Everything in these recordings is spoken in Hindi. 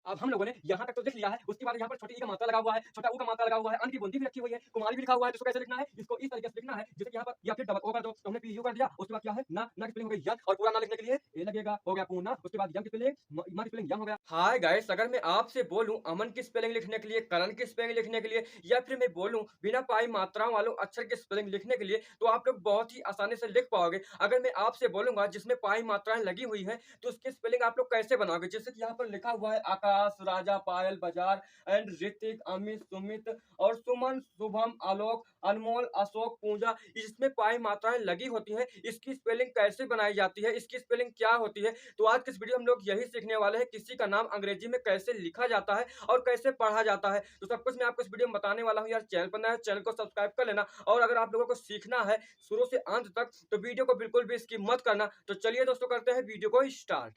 अब हम लोगों ने यहाँ तक तो देख लिया है, उसके बाद यहाँ पर छोटी ई का मात्रा लगा हुआ है, छोटा ऊ का मात्रा लगा हुआ है, अन की बूंदी भी रखी हुई है, कुमारी भी लिखा हुआ है, तो इसको कैसे लिखना है? इसको इस तरीके से लिखना है, जैसे कि यहाँ पर या फिर डबल ओ कर दो, तो हमने पीयू कर दिया, उसके बाद क्या है? ना की स्पेलिंग हो गई यन, और पूरा ना लिखने के लिए ए लगेगा, हो गया पूर्णा, उसके बाद यम की स्पेलिंग, मा की स्पेलिंग यम हो गया। हाय गाइस, अगर मैं आपसे बोलूं अमन की स्पेलिंग लिखने के लिए, करण की स्पेलिंग लिखने के लिए, या फिर मैं बोलूं बिना पाई मात्राओं वालों अक्षर की स्पेलिंग लिखने के लिए, तो आप लोग बहुत ही आसानी से लिख पाओगे। अगर मैं आपसे बोलूंगा जिसमें पाई मात्राएं लगी हुई हैं, तो उसकी स्पेलिंग आप लोग कैसे बनाओगे? जैसे कि यहाँ पर लिखा हुआ है आकाश, राजा, पायल, बाजार एंड ऋतिक, अमित, सुमित और सुमन, शुभम, आलोक, अनमोल, अशोक, पूजा, इसमें पाई मात्राएं लगी होती हैं, इसकी स्पेलिंग कैसे बनाई जाती है, इसकी स्पेलिंग क्या होती है? तो आज के इस वीडियो में हम लोग यही सीखने वाले हैं, किसी का नाम अंग्रेजी में कैसे लिखा जाता है और कैसे पढ़ा जाता है। तो सब कुछ मैं आपको इस वीडियो में बताने वाला हूँ यार। चैनल पर नया है, चैनल को सब्सक्राइब कर लेना, और अगर आप लोगों को सीखना है शुरू से अंत तक, तो वीडियो को बिल्कुल भी स्किप मत करना। तो चलिए दोस्तों, करते हैं वीडियो को स्टार्ट।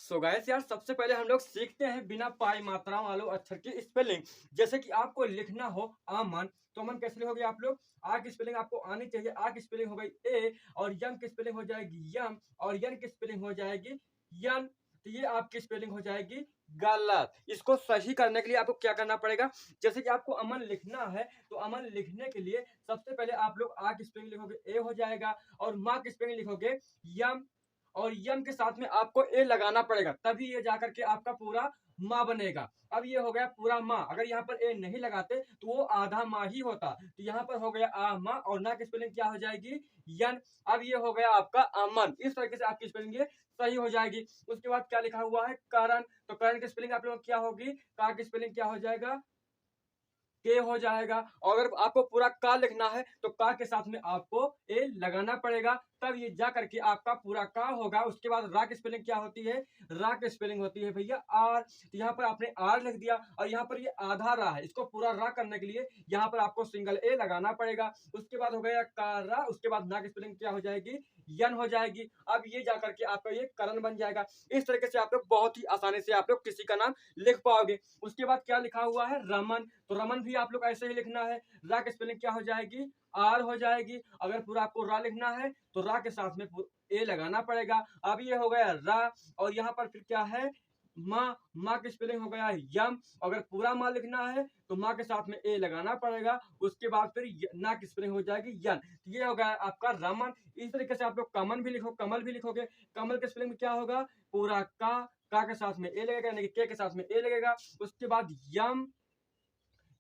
सो गाइस यार, सबसे पहले हम लोग सीखते हैं बिना पाई मात्राओं वालों अक्षर की स्पेलिंग। जैसे कि आपको लिखना हो अमन, तो अमन कैसे लिखोगे आप लोग? आ की स्पेलिंग आपको आनी चाहिए, आ की स्पेलिंग हो गई ए, और यम की स्पेलिंग हो जाएगी यम, और यन की स्पेलिंग हो जाएगी यन। तो ये आपकी स्पेलिंग हो जाएगी गलत। इसको सही करने के लिए आपको क्या करना पड़ेगा? जैसे कि आपको अमन लिखना है, तो अमन लिखने के लिए सबसे पहले आप लोग आ की स्पेलिंग लिखोगे ए हो जाएगा, और माँ की स्पेलिंग लिखोगे यम, और यम के साथ में आपको ए लगाना पड़ेगा, तभी ये जाकर के आपका पूरा माँ बनेगा। अब ये हो गया पूरा माँ। अगर यहाँ पर ए नहीं लगाते तो वो आधा माँ ही होता। तो यहाँ पर हो गया आ माँ, और ना की स्पेलिंग क्या हो जाएगी? यन। अब ये हो गया आपका अमन। इस तरीके से आपकी स्पेलिंग ये सही हो जाएगी। उसके बाद क्या लिखा हुआ है? करण। तो करण की स्पेलिंग आप लोग क्या होगी? का की स्पेलिंग क्या हो जाएगा? के हो जाएगा। और अगर आपको पूरा का लिखना है, तो का के साथ में आपको ए लगाना पड़ेगा, तब ये जा करके आपका पूरा का होगा। उसके बाद रा की स्पेलिंग क्या होती है? रा की स्पेलिंग होती है भैया आर। तो यहाँ पर आपने आर लिख दिया, और यहाँ पर ये आधा रा है, इसको पूरा रा करने के लिए यहाँ पर आपको सिंगल ए लगाना पड़ेगा। उसके बाद हो गया का रा, उसके बाद ना की स्पेलिंग क्या हो जाएगी? यन हो जाएगी। अब ये जाकर के आपका ये करण बन जाएगा। इस तरीके से आप लोग बहुत ही आसानी से आप लोग किसी का नाम लिख पाओगे। उसके बाद क्या लिखा हुआ है? रमन। तो रमन भी आप लोग ऐसे ही लिखना है। रा की स्पेलिंग क्या हो जाएगी? आर हो जाएगी। अगर पूरा आपको रा लिखना है, तो रा के साथ में ए लगाना पड़ेगा। अब ये हो गया रा, और यहाँ पर फिर क्या है? माँ। माँ की स्पेलिंग हो गया यम। अगर पूरा माँ लिखना है, तो माँ के साथ में ए लगाना पड़ेगा। उसके बाद फिर ना की स्पेलिंग हो जाएगी यन। तो ये हो गया आपका रमन। इस तरीके से आप लोग कमल भी लिखो, कमल भी लिखोगे। कमल के स्पेलिंग में क्या होगा? पूरा का के साथ में ए लगेगा, यानी कि के साथ में ए लगेगा। उसके बाद यम,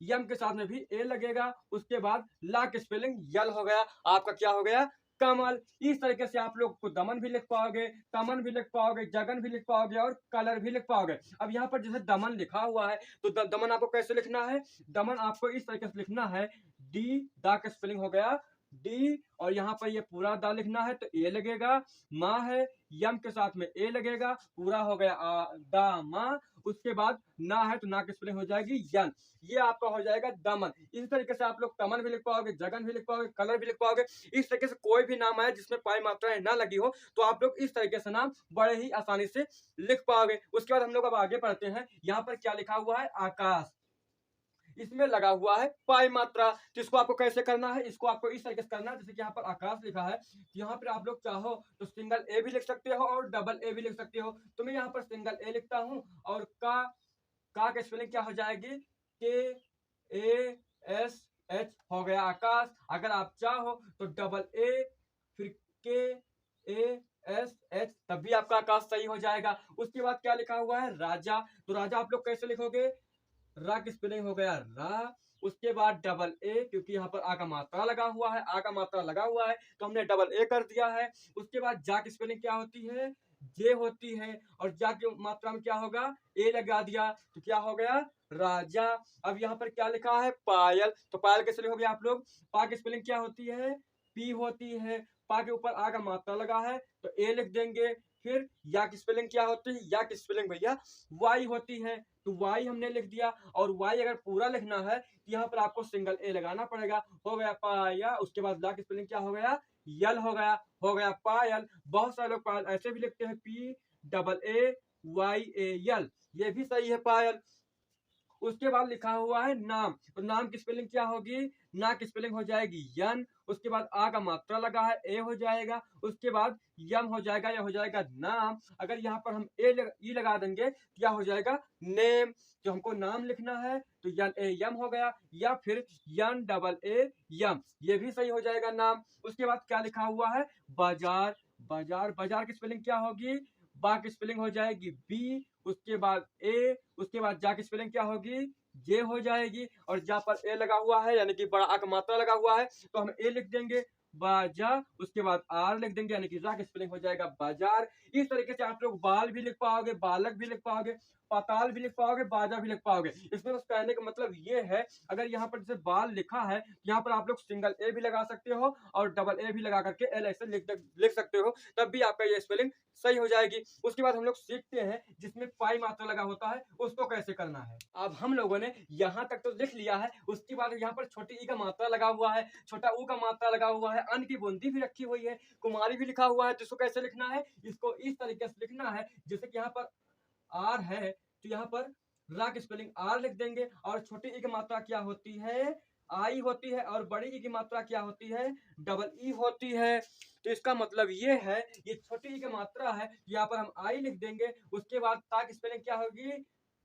यम के साथ में भी ए लगेगा। उसके बाद ला की स्पेलिंग यल हो गया। आपका क्या हो गया? कमल। इस तरीके से आप लोग को दमन भी लिख पाओगे, तमन भी लिख पाओगे, जगन भी लिख पाओगे, और कलर भी लिख पाओगे। अब यहाँ पर जैसे दमन लिखा हुआ है, तो दमन आपको कैसे लिखना है? दमन आपको इस तरीके से लिखना है, डी, दा का स्पेलिंग हो गया डी, और यहाँ पर ये पूरा दा लिखना है, तो ए लगेगा। माँ है, यम के साथ में ए लगेगा, पूरा हो गया दा माँ। उसके बाद ना है, तो ना की स्पेलिंग हो जाएगी यन। ये आपका हो जाएगा दमन। इस तरीके से आप लोग तमन भी लिख पाओगे, जगन भी लिख पाओगे, कलर भी लिख पाओगे। इस तरीके से कोई भी नाम आए जिसमें पाई मात्राएं ना लगी हो, तो आप लोग इस तरीके से नाम बड़े ही आसानी से लिख पाओगे। उसके बाद हम लोग अब आगे बढ़ते हैं। यहाँ पर क्या लिखा हुआ है? आकाश। इसमें लगा हुआ है पाई मात्रा। तो इसको आपको कैसे करना है? इसको आपको इस तरीके से करना है, जैसे कि यहाँ पर आकाश लिखा है, तो यहाँ पर आप लोग चाहो तो सिंगल ए भी लिख सकते हो, और डबल ए भी लिख सकते हो। तो मैं यहाँ पर सिंगल ए लिखता हूँ, और का स्पेलिंग क्या हो जाएगी? के ए एस एच हो गया आकाश। अगर आप चाहो तो डबल ए, फिर के ए एस एच, तब भी आपका आकाश सही हो जाएगा। उसके बाद क्या लिखा हुआ है? राजा। तो राजा आप लोग कैसे लिखोगे? रा की स्पेलिंग हो गया रा। उसके बाद डबल ए, क्योंकि यहाँ पर आ का मात्रा लगा हुआ है, आ का मात्रा लगा हुआ है, तो हमने डबल ए कर दिया है। उसके बाद जा की स्पेलिंग क्या होती है? जे होती है, और जा की मात्रा में क्या होगा? ए लगा दिया, तो क्या हो गया? राजा। अब यहाँ पर क्या लिखा है? पायल। तो पायल कैसे लिखोगे आप लोग? पा की स्पेलिंग क्या होती है? पी होती है। पा के ऊपर आ का मात्रा लगा है, तो ए लिख देंगे। फिर या की स्पेलिंग क्या होती है? या की स्पेलिंग भैया वाई होती है, तो वाई हमने लिख दिया। और वाई अगर पूरा लिखना है, तो यहाँ पर आपको सिंगल ए लगाना पड़ेगा। हो गया पाया। उसके बाद ला की स्पेलिंग क्या हो गया? यल हो गया। हो गया पायल। बहुत सारे लोग पायल ऐसे भी लिखते हैं, पी डबल ए वाई ए यल, ये भी सही है पायल। उसके बाद लिखा हुआ है नाम, तो नाम की स्पेलिंग क्या होगी, ना की स्पेलिंग हो जाएगी यन, उसके बाद आ का मात्रा लगा है ए हो जाएगा, उसके बाद यम हो जाएगा, या हो जाएगा नाम। अगर यहाँ पर हम ई लगा देंगे क्या हो जाएगा नेम। जो हमको नाम लिखना है तो यन ए यम हो गया, या फिर यन डबल ए यम, ये भी सही हो जाएगा नाम। उसके बाद क्या लिखा हुआ है बाजार, बाजार, बाजार की स्पेलिंग क्या होगी, बा की स्पेलिंग हो जाएगी बी, उसके बाद ए, उसके बाद जा की स्पेलिंग क्या होगी जे हो जाएगी, और जहाँ पर ए लगा हुआ है यानी कि बड़ा आ का मात्रा लगा हुआ है तो हम ए लिख देंगे बाजा, उसके बाद आर लिख देंगे यानी कि रा की स्पेलिंग हो जाएगा बाजार। इस तरीके से आप लोग बाल भी लिख पाओगे, बालक भी लिख पाओगे, पाताल भी लिख पाओगे, बाजा भी लिख पाओगे। इसमें बस कहने का मतलब ये है, अगर यहाँ पर जैसे बाल लिखा है यहाँ पर आप लोग सिंगल ए भी लगा सकते हो और डबल ए भी लगा करके एल ऐसे लिख सकते हो, तब भी आपका ये स्पेलिंग सही हो जाएगी। उसके बाद हम लोग सीखते हैं जिसमें पाई मात्रा लगा होता है उसको कैसे करना है। अब हम लोगों ने यहाँ तक तो लिख लिया है, उसके बाद यहाँ पर छोटी ई का मात्रा लगा हुआ है, छोटा ऊ का मात्रा लगा हुआ है, अन की बूंदी भी रखी हुई है, कुमारी भी लिखा हुआ है, तो इसको कैसे लिखना है, इसको इस तरीके से लिखना है जैसे कि यहाँ पर आर है तो यहाँ पर रा की स्पेलिंग आर लिख देंगे, और छोटी ई की मात्रा क्या होती है आई होती है, और बड़ी ई की मात्रा क्या होती है डबल ई होती है। तो इसका मतलब ये है ये छोटी ई की मात्रा है, यहाँ पर हम आई लिख देंगे, उसके बाद ता की स्पेलिंग क्या होगी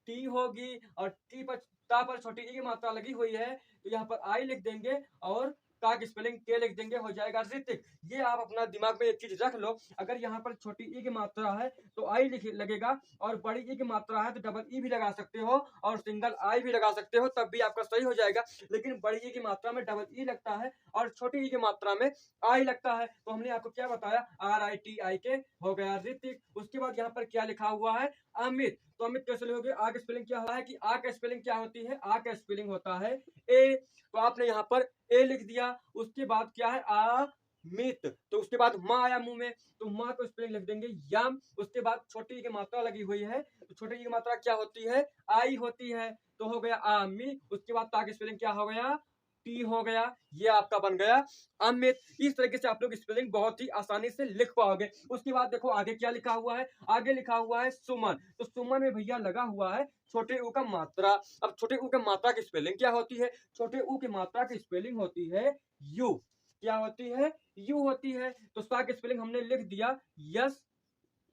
टी होगी, और टी पर ता पर छोटी ई की मात्रा लगी हुई है तो यहाँ पर आई लिख देंगे, और का की स्पेलिंग के लिख देंगे, हो जाएगा ऋतिक। ये आप अपना दिमाग में एक चीज रख लो, अगर यहाँ पर छोटी ई की मात्रा है तो आई लगेगा, और बड़ी ई की मात्रा है तो डबल ई भी लगा सकते हो और सिंगल आई भी लगा सकते हो, तब भी आपका सही हो जाएगा। लेकिन बड़ी ई की मात्रा में डबल ई लगता है और छोटी ई की मात्रा में आई लगता है, तो हमने आपको क्या बताया RITIK हो गया ऋतिक। उसके बाद यहाँ पर क्या लिखा हुआ है अमित, तो अमित कैसे लिखोगे, आ का स्पेलिंग क्या है कि आ का स्पेलिंग क्या होती है, आ का स्पेलिंग होता है ए, तो आपने यहाँ पर ए लिख दिया। उसके बाद क्या है मित, तो उसके बाद माँ आया मुंह में तो माँ को स्पेलिंग लिख देंगे यम। उसके बाद छोटी ई की मात्रा लगी हुई है तो छोटी ई की मात्रा क्या होती है आई होती है, तो हो गया आमी। उसके बाद ता की स्पेलिंग क्या हो गया टी हो गया, ये आपका बन गया अमित। इस तरीके से आप लोग स्पेलिंग बहुत ही आसानी से लिख पाओगे। उसके बाद देखो आगे क्या लिखा हुआ है, आगे लिखा हुआ है सुमन, तो सुमन में भैया लगा हुआ है छोटे ऊ का मात्रा। अब छोटे ऊ के मात्रा की स्पेलिंग क्या होती है, छोटे ऊ की मात्रा की स्पेलिंग होती है यू, क्या होती है यू होती है। तो सा की स्पेलिंग हमने लिख दिया यस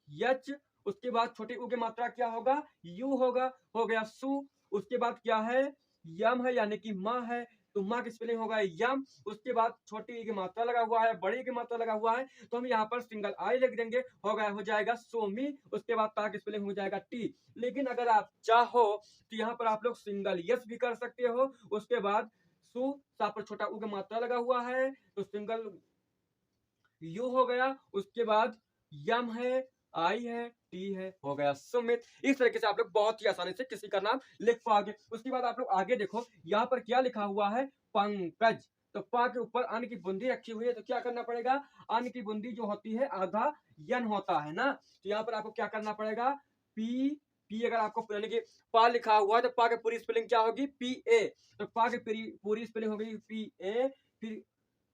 यच, उसके बाद छोटे ऊ की मात्रा क्या होगा यू होगा, हो गया सु। उसके बाद क्या है यम है यानी कि माँ है, तो माँ की स्पेलिंग होगा यम। उसके बाद छोटी ई की मात्रा लगा हुआ है, बड़ी की मात्रा लगा हुआ है, तो हम यहाँ पर सिंगल आई लिख देंगे, हो जाएगा सोमी। उसके बाद ता की स्पेलिंग हो जाएगा टी। लेकिन अगर आप चाहो तो यहाँ पर आप लोग सिंगल यस भी कर सकते हो। उसके बाद सु सा पर छोटा ऊ की मात्रा लगा हुआ है तो सिंगल यू हो गया। उसके बाद यम है आई है टी है, हो गया सुमित। इस तरीके से आप लोग बहुत ही आसानी से किसी का नाम लिख पाओगे। उसके बाद आप लोग आगे देखो यहाँ पर क्या लिखा हुआ है पंकज, तो पा के ऊपर अन की बूंदी रखी हुई है, तो क्या करना पड़ेगा अन की बूंदी जो होती है आधा यन होता है ना, तो यहाँ पर आपको क्या करना पड़ेगा पी पी। अगर आपको यानी कि पा लिखा हुआ है तो पा की पूरी स्पेलिंग क्या होगी पी ए, तो पा की पूरी स्पेलिंग होगी पी ए, फिर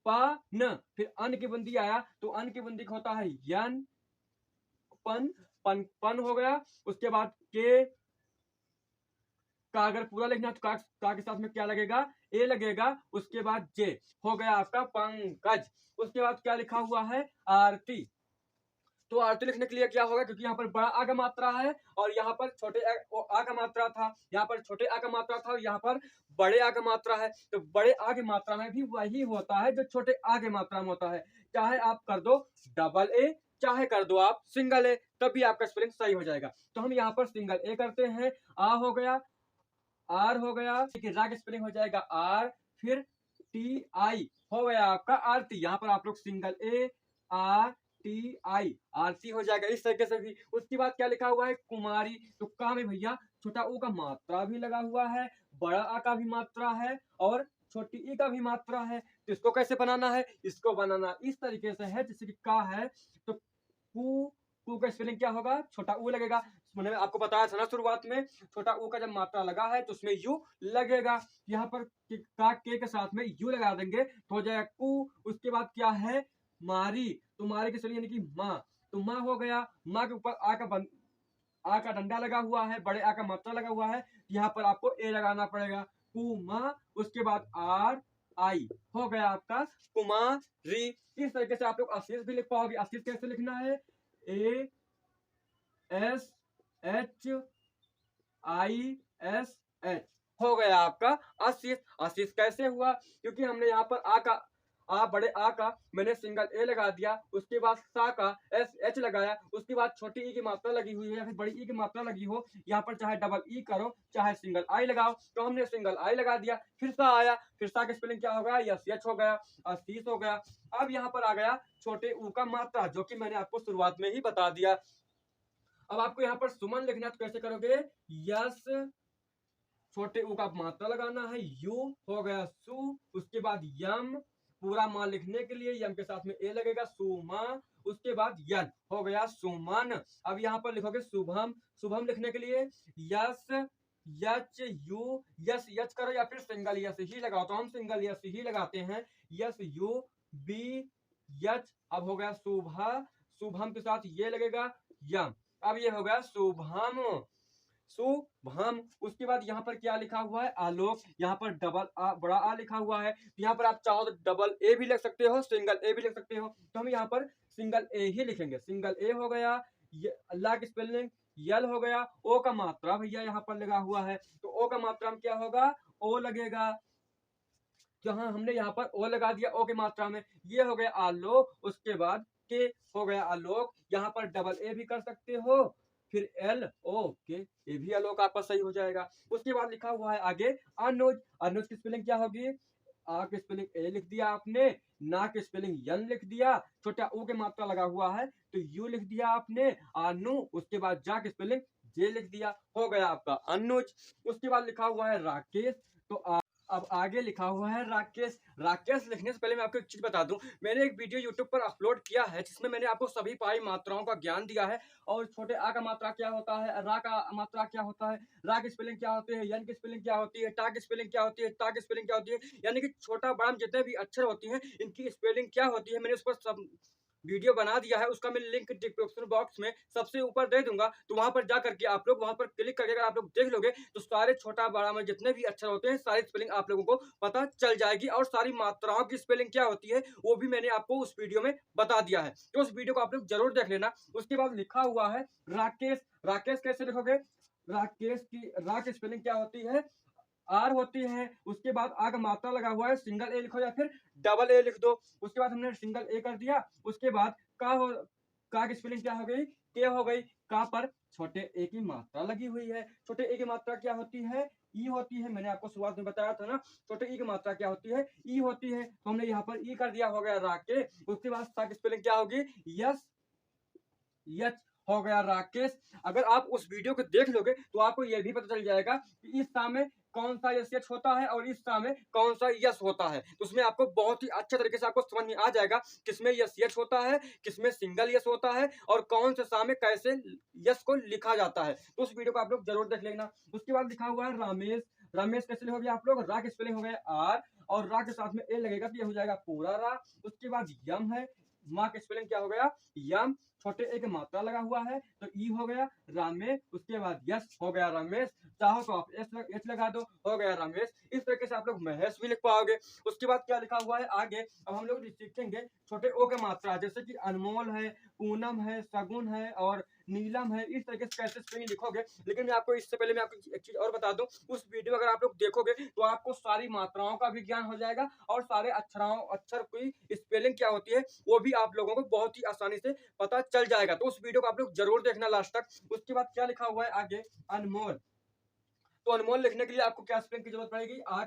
पा न, फिर अन की बंदी आया तो अन की बंदी होता है यन पन पन पन हो गया। उसके बाद के का अगर पूरा लिखना है तो का के साथ में क्या लगेगा ए लगेगा। उसके बाद जे, हो गया आपका पंकज। उसके बाद क्या लिखा हुआ है आरती, तो आरती लिखने के लिए क्या होगा, क्योंकि यहाँ पर बड़ा आ का मात्रा है और यहाँ पर छोटे आ का मात्रा था, यहाँ पर छोटे आ का मात्रा था और यहाँ पर बड़े आ का मात्रा है, तो बड़े आ की मात्रा में भी वही होता है जो छोटे आ की मात्रा में होता है। चाहे आप कर दो डबल ए, चाहे कर दो आप सिंगल ए, तभी आपका स्पेलिंग सही हो जाएगा। तो हम यहाँ पर सिंगल ए करते हैं, आ हो गया आर हो गया, रा की स्पेलिंग हो जाएगा आर, फिर टी आई हो गया आपका आरती। यहाँ पर आप लोग single A R T I Aarti हो जाएगा इस तरीके से भी। उसके बाद क्या लिखा हुआ है कुमारी, तो का में भैया छोटा ऊ का मात्रा भी लगा हुआ है, बड़ा आ का भी मात्रा है और छोटी ई का भी मात्रा है। तो इसको कैसे बनाना है, इसको बनाना इस तरीके से है जैसे कि का है तो कू का स्पेलिंग क्या होगा छोटा ऊ लगेगा। मैंने आपको बताया था ना शुरुआत में, छोटा ऊ का जब मात्रा लगा है तो उसमें यू लगेगा। यहाँ पर का के साथ में यू लगा देंगे तो हो जाएगा कू। उसके बाद क्या है मारी, तो मारी के स्पेलिंग यानी कि माँ, तो माँ हो गया। माँ के ऊपर आ का आ का डंडा लगा हुआ है, बड़े आ का मात्रा लगा हुआ है, यहाँ पर आपको ए लगाना पड़ेगा, कुमा, उसके बाद आर आई, हो गया आपका कुमारी। इस तरीके से आप लोग आशीष भी लिख पाओगे। आशीष कैसे लिखना है, A S H I S H, हो गया आपका आशीष। आशीष कैसे हुआ, क्योंकि हमने यहाँ पर आ का, आ बड़े आ का मैंने सिंगल ए लगा दिया, उसके बाद सा का एस एच लगाया, उसके बाद छोटी ई की मात्रा लगी हुई है या फिर बड़ी ई की मात्रा लगी हो, यहाँ पर चाहे डबल ई करो चाहे सिंगल आई लगाओ, तो हमने सिंगल आई लगा दिया। फिर सा आया, फिर सा का स्पेलिंग क्या हो गया, यस एच हो गया, आशीष हो गया। अब यहाँ पर आ गया छोटे ऊ का मात्रा, जो कि मैंने आपको शुरुआत में ही बता दिया। अब आपको यहाँ पर सुमन लिखना, तो कैसे करोगे, यस छोटे ऊ का मात्रा लगाना है, यू हो गया सु, उसके बाद यम, पूरा मा लिखने के लिए यम के साथ में ए लगेगा, सुमा, उसके बाद यन, हो गया सुमन। अब यहाँ पर लिखोगे शुभम, शुभम लिखने के लिए यस यच यू, यस यच करो या फिर सिंगल यस ही लगाओ, तो हम सिंगल यस ही लगाते हैं, यस यू बी यच। अब हो गया शुभा, शुभम के साथ ये लगेगा यम, अब ये हो गया शुभम, शुभम। उसके बाद यहाँ पर क्या लिखा हुआ है, आलोक, यहाँ पर डबल आ बड़ा आ लिखा हुआ है, यहाँ पर आप चाहो तो डबल ए भी लिख सकते हो, सिंगल ए भी लिख सकते हो, तो हम यहाँ पर सिंगल ए ही लिखेंगे, सिंगल ए हो गया। अल्लाह की स्पेलिंग यल हो गया, ओ का मात्रा भैया यहाँ पर लगा हुआ है, तो ओ का मात्रा में क्या होगा, ओ लगेगा, जहां हमने यहाँ पर ओ लगा दिया ओ की मात्रा में, ये हो गया आलो, उसके बाद के हो गया आलोक, यहाँ पर डबल ए भी कर सकते हो, फिर एल ओ के, ये भी आलोक आपका सही हो जाएगा। उसके बाद लिखा हुआ है आगे अनुज, अनुज की स्पेलिंग क्या होगी, आ की स्पेलिंग ए लिख दिया आपने, ना की स्पेलिंग यन लिख दिया, छोटा ओ के मात्रा लगा हुआ है तो यू लिख दिया आपने, अनु, उसके बाद जा की स्पेलिंग जे लिख दिया, हो गया आपका अनुज। उसके बाद लिखा हुआ है राकेश, तो अब आगे लिखा हुआ है राकेश। राकेश लिखने से पहले मैं आपको एक चीज बता दूं, मैंने एक वीडियो यूट्यूब पर अपलोड किया है जिसमें मैंने आपको सभी पाई मात्राओं का ज्ञान दिया है, और छोटे आ का मात्रा क्या होता है, रा का मात्रा क्या होता है, रा की स्पेलिंग क्या होती है, यन की स्पेलिंग क्या होती है, टा की स्पेलिंग क्या होती है, ता की स्पेलिंग क्या होती है, यानी कि छोटा बड़ा जितने भी अक्षर होती हैं इनकी स्पेलिंग क्या होती है, मैंने उस पर सब वीडियो बना दिया है, उसका मैं लिंक डिस्क्रिप्शन बॉक्स में सबसे ऊपर दे दूंगा, तो वहां पर जा करके आप लोग वहां पर क्लिक करके अगर आप लोग देख लोगे तो सारे छोटा बड़ा में जितने भी अक्षर होते हैं सारी स्पेलिंग आप लोगों को पता चल जाएगी, और सारी मात्राओं की स्पेलिंग क्या होती है वो भी मैंने आपको उस वीडियो में बता दिया है, तो उस वीडियो को आप लोग जरूर देख लेना। उसके बाद लिखा हुआ है राकेश, राकेश कैसे लिखोगे, राकेश की रा की स्पेलिंग क्या होती है, आर होती है, उसके बाद आ का मात्रा लगा हुआ है, सिंगल ए लिखो या फिर डबल ए लिख दो, उसके बाद हमने सिंगल ए कर दिया, उसके बाद का की स्पेलिंग क्या हो गई, के हो गई, का पर छोटे ए की मात्रा लगी हुई है, छोटे ए की मात्रा क्या होती है, ई होती है, मैंने आपको शुरुआत में बताया था ना, छोटे ई की मात्रा क्या होती है, ई होती है, तो हमने यहाँ पर ई कर दिया, हो गया राके। उसके बाद सा की स्पेलिंग क्या होगी, यस यच, हो गया राकेश। अगर आप उस वीडियो को देख लोगे तो आपको यह भी पता चल जाएगा कि इस सा में कौन सा यस यच होता है और इस सा में कौन सा यस होता है, तो उसमें आपको बहुत ही अच्छे तरीके से आपको समझ में आ जाएगा किसमें यस यच होता है, किसमें सिंगल यस होता है, और कौन से सा में कैसे यस को लिखा जाता है, तो उस वीडियो को आप लोग जरूर देख लेना। उसके बाद लिखा हुआ है रामेश, रामेश कैसे लिखोगे आप लोग, रा की स्पेलिंग हो गया आर, और रा के साथ में ए लगेगा तो ये हो जाएगा पूरा रा। उसके बाद यम है, माँ का स्पेलिंग क्या हो गया, यम, छोटे ए की मात्रा लगा हुआ है तो ई हो गया रामेश, उसके बाद यस हो गया रमेश, चाहो तो आप एच लगा दो, हो गया रमेश। इस तरीके से आप लोग महेश भी लिख पाओगे। उसके बाद क्या लिखा हुआ है आगे, अब हम लोग सीखेंगे छोटे ओ के मात्रा, जैसे कि अनमोल है, पूनम है, सगुन है और नीलम है, इस तरीके से कैसे स्पेलिंग लिखोगे। लेकिन मैं आपको इससे पहले मैं आपको एक चीज और बता दूं, उस वीडियो अगर आप लोग देखोगे तो आपको सारी मात्राओं का भी ज्ञान हो जाएगा, और सारे अक्षर की स्पेलिंग क्या होती है वो भी आप लोगों को बहुत ही आसानी से पता चल जाएगा, तो उस वीडियो को आप लोग जरूर देखना लास्ट तक। उसके बाद क्या लिखा हुआ है आगे, अनमोल, तो अनमोल लिखने के लिए आपको क्या स्पेलिंग की जरूरत पड़ेगी, आ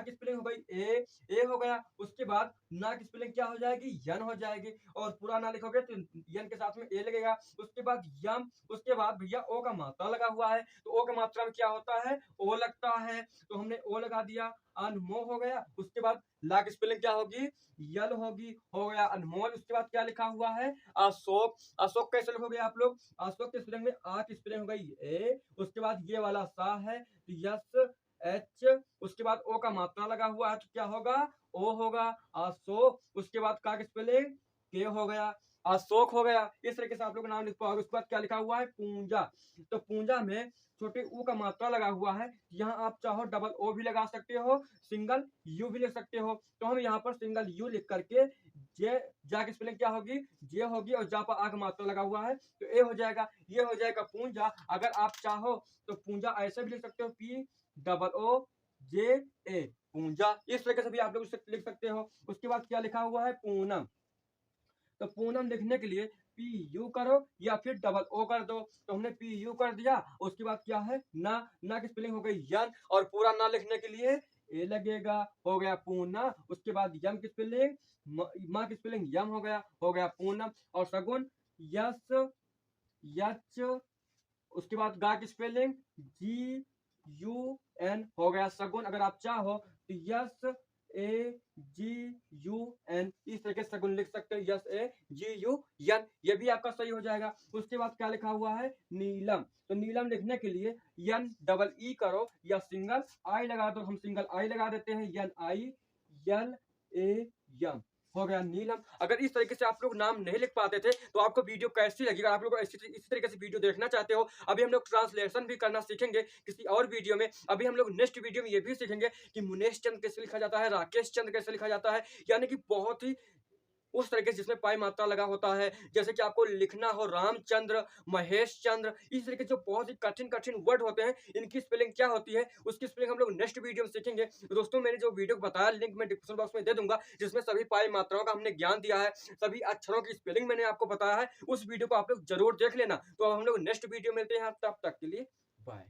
की स्पेलिंग हो गई ए हो गया, उसके बाद ना की स्पेलिंग क्या हो जाएगी, यन हो जाएगी, और पूरा ना लिखोगे तो यन के साथ में ए लगेगा, उसके बाद यम, उसके बाद भैया ओ का मात्रा लगा हुआ है, तो ओ का मात्रा में क्या होता है, ओ लगता है, तो हमने ओ लगा दिया, अनमो हो गया। उसके बाद ला की स्पेलिंग क्या होगी, यल होगी, हो गया अनमोल। उसके बाद क्या लिखा हुआ है, अशोक, अशोक कैसे लिखोगे आप लोग, अशोक की स्पेलिंग में आ की स्पेलिंग हो गई ए, उसके बाद ये वाला सा है, यस एच, उसके बाद ओ का मात्रा लगा हुआ है तो क्या होगा, ओ होगा, अशोक। उसके बाद का की स्पेलिंग के हो गया, अशोक हो गया। इस तरीके से आप लोग नाम लिख पाओगे। उसके बाद क्या लिखा हुआ है, पूंजा। तो पूंजा में छोटे ऊ का मात्रा लगा हुआ है। यहाँ आप चाहो डबल ओ भी लगा सकते हो, सिंगल यू भी लिख सकते हो। तो हम यहाँ पर सिंगल यू लिख करके जे जा की स्पेलिंग क्या होगी, जे होगी, और जा पर आग मात्रा लगा हुआ है तो ए हो जाएगा। ये हो जाएगा पूंजा। अगर आप चाहो तो पूंजा ऐसे भी लिख सकते हो, पी डबल ओ जे ए, पूंजा। इस तरीके से भी आप लोग लिख सकते हो। उसके बाद क्या लिखा हुआ है, पूनम। तो पूनम लिखने के लिए पी यू करो या फिर डबल ओ कर दो। तो हमने पी यू कर दिया। उसके बाद क्या है, ना की स्पेलिंग हो गई यन, और पूरा ना लिखने के लिए ए लगेगा, हो गया पूना। उसके बाद यम की स्पेलिंग, माँ की स्पेलिंग यम हो गया पूनम। और सगुन यस यच, उसके बाद गा की स्पेलिंग जी यू एन, हो गया सगुन। अगर आप चाहो तो S A G U N, इस तरीके से सगुन लिख सकते हो, S A G U N, ये भी आपका सही हो जाएगा। उसके बाद क्या लिखा हुआ है, नीलम। तो नीलम लिखने के लिए एन डबल ई करो या सिंगल आई लगा दो। हम सिंगल आई लगा देते हैं, N I L A M, हो गया नीलम। अगर इस तरीके से आप लोग नाम नहीं लिख पाते थे तो आपको वीडियो कैसी लगी? अगर आप लोग इसी तरीके से वीडियो देखना चाहते हो, अभी हम लोग ट्रांसलेशन भी करना सीखेंगे किसी और वीडियो में। अभी हम लोग नेक्स्ट वीडियो में ये भी सीखेंगे कि मुनेश चंद्र कैसे लिखा जाता है, राकेश चंद्र कैसे लिखा जाता है, यानी कि बहुत ही उस तरीके से जिसमें पाई मात्रा लगा होता है। जैसे कि आपको लिखना हो रामचंद्र, महेश चंद्र, इस तरीके से बहुत ही कठिन कठिन वर्ड होते हैं, इनकी स्पेलिंग क्या होती है उसकी स्पेलिंग हम लोग नेक्स्ट वीडियो में सीखेंगे। तो दोस्तों मैंने जो वीडियो बताया लिंक मैं डिस्क्रिप्शन बॉक्स में दे दूंगा, जिसमें सभी पाई मात्राओं का हमने ज्ञान दिया है, सभी अक्षरों की स्पेलिंग मैंने आपको बताया है। उस वीडियो को आप लोग जरूर देख लेना। तो अब हम लोग नेक्स्ट वीडियो मिलते हैं, तब तक के लिए बाय।